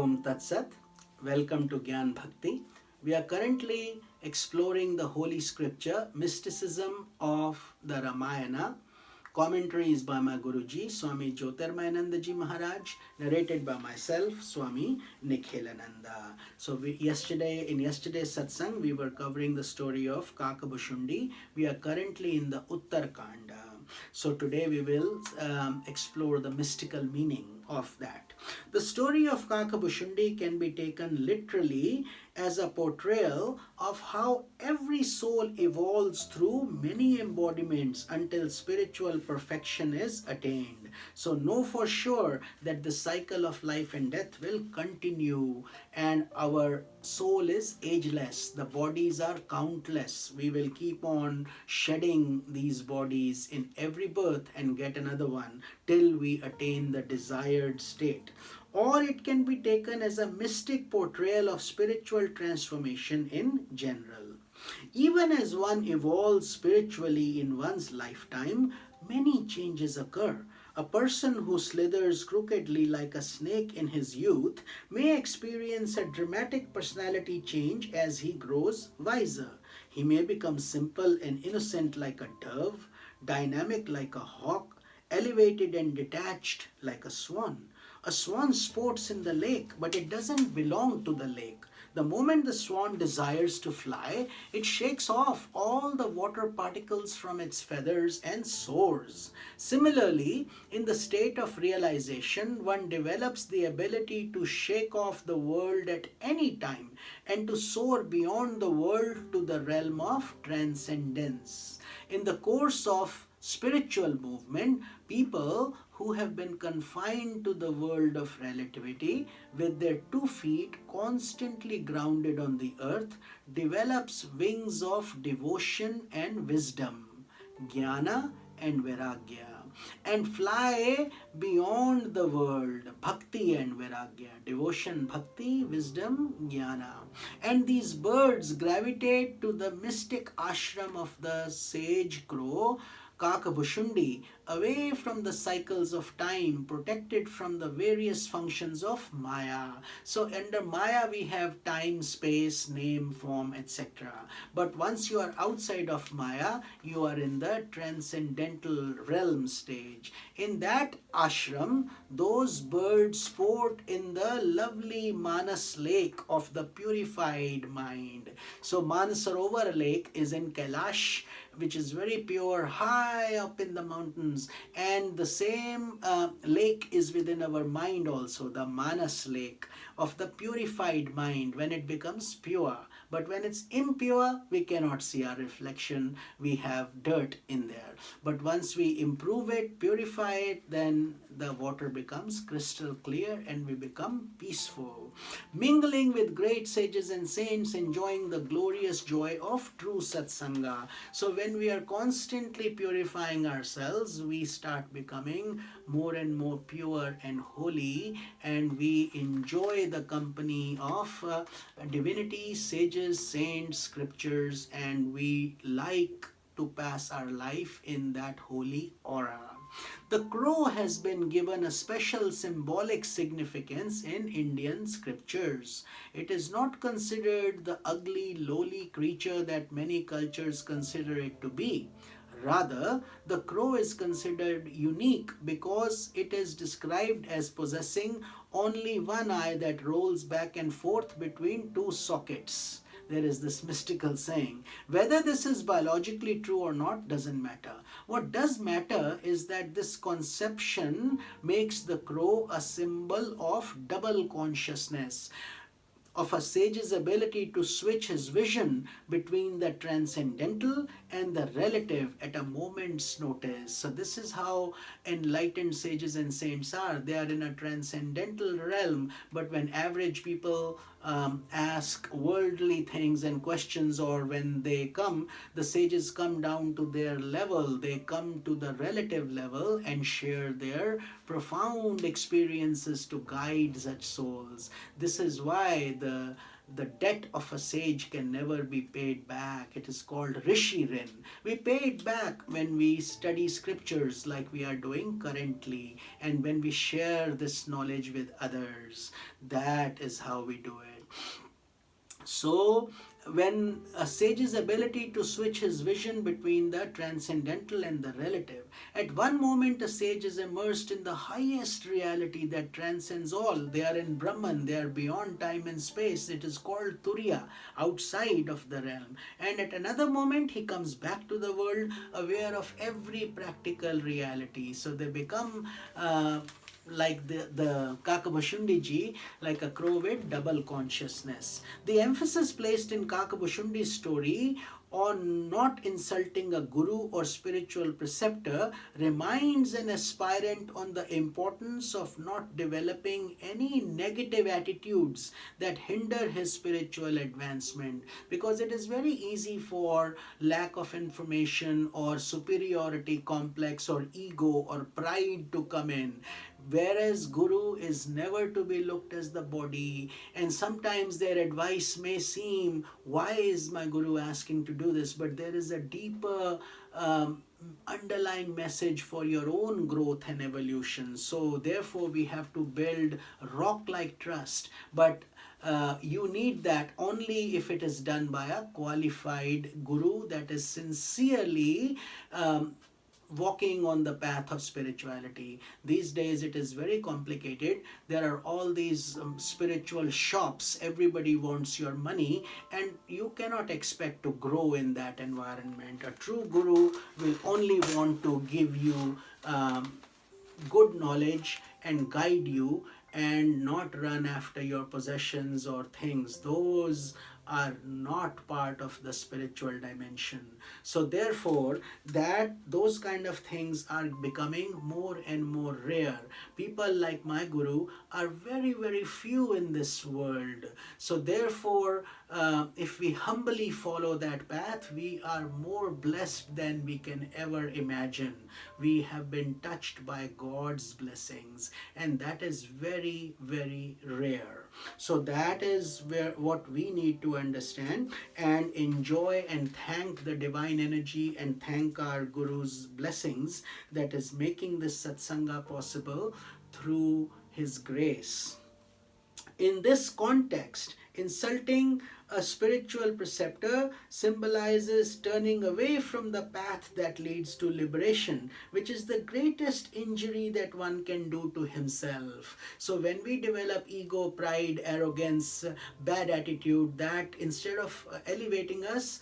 Om Tat Sat. Welcome to Gyan Bhakti. We are currently exploring the holy scripture, Mysticism of the Ramayana. Commentary is by my Guruji, Swami Jyotirmayananda Ji Maharaj, narrated by myself, Swami Nikhilananda. So in yesterday's satsang, we were covering the story of Kakabushundi. We are currently in the Uttarkanda. So today we will explore the mystical meaning of that. The story of Kakabushundi can be taken literally as a portrayal of how every soul evolves through many embodiments until spiritual perfection is attained. So know for sure that the cycle of life and death will continue, and our soul is ageless. The bodies are countless. We will keep on shedding these bodies in every birth and get another one till we attain the desired state. Or it can be taken as a mystic portrayal of spiritual transformation in general. Even as one evolves spiritually in one's lifetime, many changes occur. A person who slithers crookedly like a snake in his youth may experience a dramatic personality change as he grows wiser. He may become simple and innocent like a dove, dynamic like a hawk, elevated and detached like a swan. A swan sports in the lake, but it doesn't belong to the lake. The moment the swan desires to fly, it shakes off all the water particles from its feathers and soars. Similarly, in the state of realization, one develops the ability to shake off the world at any time and to soar beyond the world to the realm of transcendence. In the course of spiritual movement, people who have been confined to the world of relativity with their 2 feet constantly grounded on the earth develops wings of devotion and wisdom, jnana and vairagya, and fly beyond the world, bhakti and vairagya, devotion, bhakti, wisdom, jnana. And these birds gravitate to the mystic ashram of the sage crow Kakabushundi, away from the cycles of time, protected from the various functions of Maya. So under Maya we have time, space, name, form, etc. But once you are outside of Maya, you are in the transcendental realm stage. In that ashram, those birds sport in the lovely Manas lake of the purified mind. So Manasarovar lake is in Kailash, which is very pure, high up in the mountains. And the same lake is within our mind also, the Manas lake of the purified mind when it becomes pure. But when it's impure, we cannot see our reflection. We have dirt in there. But once we improve it, purify it, then the water becomes crystal clear and we become peaceful. Mingling with great sages and saints, enjoying the glorious joy of true satsanga. So when we are constantly purifying ourselves, we start becoming more and more pure and holy, and we enjoy the company of divinity, sages, saints, scriptures, and we like to pass our life in that holy aura. The crow has been given a special symbolic significance in Indian scriptures. It is not considered the ugly, lowly creature that many cultures consider it to be. Rather, the crow is considered unique because it is described as possessing only one eye that rolls back and forth between 2 sockets. There is this mystical saying. Whether this is biologically true or not doesn't matter. What does matter is that this conception makes the crow a symbol of double consciousness, of a sage's ability to switch his vision between the transcendental and the relative at a moment's notice. So this is how enlightened sages and saints are. They are in a transcendental realm, but when average people ask worldly things and questions, or when they come, the sages come down to their level. They come to the relative level and share their profound experiences to guide such souls. This is why the debt of a sage can never be paid back. It is called Rishi Rin. We pay it back when we study scriptures like we are doing currently, and when we share this knowledge with others. That is how we do it. So, when a sage's ability to switch his vision between the transcendental and the relative, at one moment a sage is immersed in the highest reality that transcends all. They are in Brahman, they are beyond time and space. It is called Turiya, outside of the realm. And at another moment he comes back to the world, aware of every practical reality. So they become like the Kakabhushundi ji, like a crow with double consciousness. The emphasis placed in Kakabhushundi's story on not insulting a guru or spiritual preceptor reminds an aspirant on the importance of not developing any negative attitudes that hinder his spiritual advancement, because it is very easy for lack of information or superiority complex or ego or pride to come in. Whereas guru is never to be looked as the body, and sometimes their advice may seem, why is my guru asking to do this? But there is a deeper underlying message for your own growth and evolution. So therefore we have to build rock-like trust. But you need that only if it is done by a qualified guru that is sincerely walking on the path of spirituality. These days it is very complicated. There are all these spiritual shops. Everybody wants your money, and you cannot expect to grow in that environment. A true guru will only want to give you good knowledge and guide you, and not run after your possessions or things. Those are not part of the spiritual dimension. So therefore, that those kind of things are becoming more and more rare. People like my guru are very, very few in this world. So therefore, if we humbly follow that path, we are more blessed than we can ever imagine. We have been touched by God's blessings, and that is very, very rare. So that is where what we need to understand and enjoy and thank the divine energy and thank our Guru's blessings that is making this satsanga possible through his grace. In this context, insulting a spiritual preceptor symbolizes turning away from the path that leads to liberation, which is the greatest injury that one can do to himself. So when we develop ego, pride, arrogance, bad attitude, that instead of elevating us,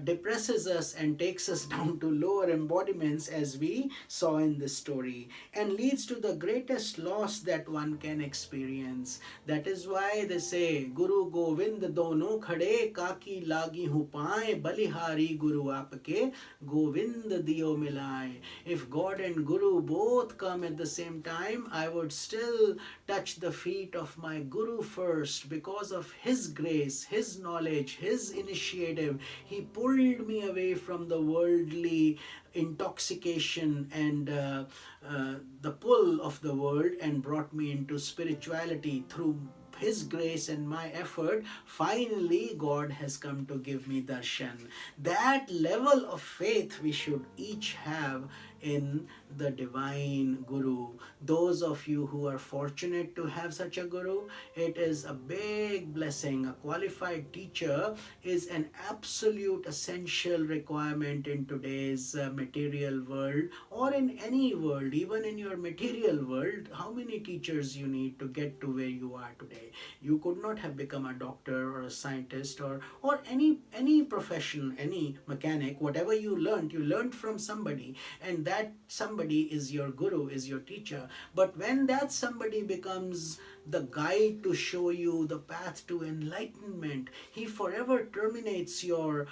depresses us and takes us down to lower embodiments, as we saw in this story, and leads to the greatest loss that one can experience. That is why they say, Guru Govind dono khade kaki lagi hu paए balihari Guru aapke Govind diyo milaye. If God and Guru both come at the same time, I would still touch the feet of my Guru first, because of his grace, his knowledge, his initiative. He pulled me away from the worldly intoxication and the pull of the world and brought me into spirituality through his grace and my effort. Finally, God has come to give me darshan. That level of faith we should each have in the divine Guru. Those of you who are fortunate to have such a Guru, it is a big blessing. A qualified teacher is an absolute essential requirement in today's material world, or in any world. Even in your material world, how many teachers you need to get to where you are today? You could not have become a doctor or a scientist or any profession, any mechanic. Whatever you learned from somebody, and that somebody is your guru, is your teacher. But when that somebody becomes the guide to show you the path to enlightenment, he forever terminates your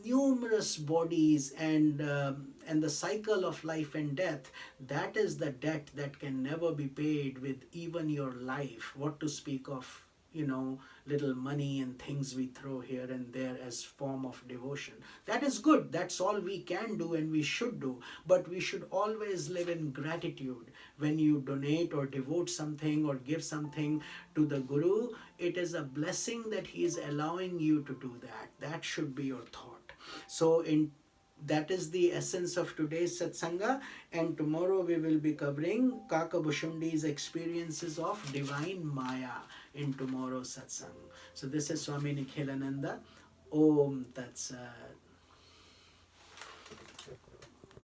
numerous bodies and the cycle of life and death. That is the debt that can never be paid with even your life, what to speak of little money and things we throw here and there as form of devotion. That is good. That's all we can do and we should do. But we should always live in gratitude. When you donate or devote something or give something to the Guru, it is a blessing that he is allowing you to do that. That should be your thought. So that is the essence of today's satsanga, and tomorrow we will be covering Kaka Bhushundi's experiences of divine Maya in tomorrow's satsang. So this is Swami Nikhilananda. Om Tat Sat.